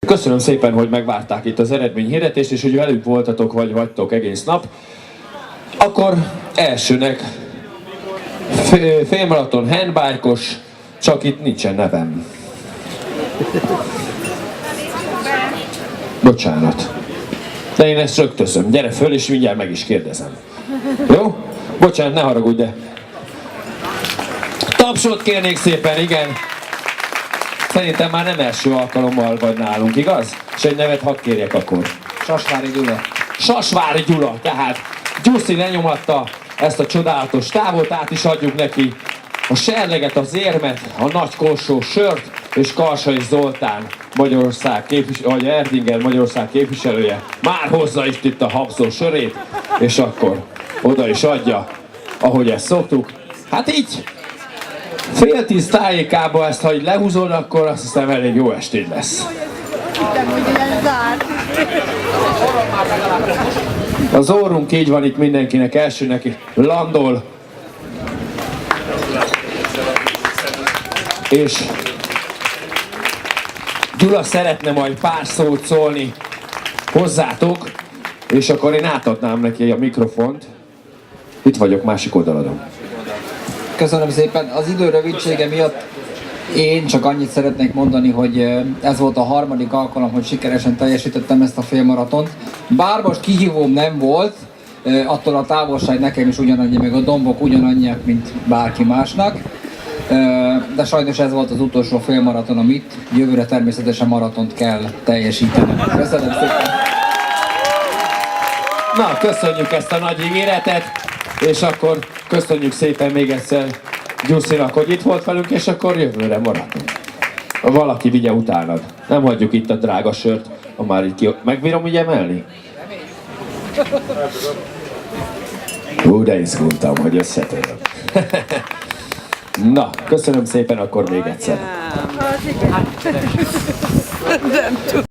Köszönöm szépen, hogy megvárták itt az eredményhirdetést, és hogy velünk voltatok, vagy vagytok egész nap. Akkor elsőnek félmaraton handbike-os, csak itt nincsen nevem. Bocsánat. De én ezt rögtözöm. Gyere föl, és mindjárt meg is kérdezem. Jó? Bocsánat, ne haragudj, de... Tapsot kérnék szépen, igen. Szerintem már nem első alkalommal vagy nálunk, igaz? És egy nevet hadd kérjek akkor. Sasvári Gyula. Sasvári Gyula, tehát Gyuszi lenyomatta ezt a csodálatos távot, át is adjuk neki a serleget, az érmet, a nagy korsó sört, és Karsai Zoltán, vagy Erdinger Magyarország képviselője már hozza is itt a habzó sörét, és akkor oda is adja, ahogy ezt szoktuk. Hát így 9:30 tájékában ezt, ha így lehúzod, akkor azt hiszem elég jó estéd lesz. Az órunk így van itt mindenkinek, elsőnek landol. És Gyula szeretne majd pár szót szólni hozzátok, és akkor én átadnám neki a mikrofont. Itt vagyok, másik oldaladon. Köszönöm szépen. Az idő rövidsége miatt én csak annyit szeretnék mondani, hogy ez volt a harmadik alkalom, hogy sikeresen teljesítettem ezt a félmaratont. Bár most kihívóm nem volt, attól a távolság nekem is ugyanannyi, meg a dombok ugyanannyiak, mint bárki másnak. De sajnos ez volt az utolsó félmaraton, amit jövőre természetesen maratont kell teljesítenem. Köszönöm szépen! Na, köszönjük ezt a nagy ígéretet, és akkor köszönjük szépen még egyszer Gyuszinak, hogy itt volt velünk, és akkor jövőre maradunk. Valaki vigye utánad. Nem hagyjuk itt a drága sört, ha már így ki... Megbírom így emelni? De izgultam, hogy összetöröm. Na, köszönöm szépen akkor még egyszer.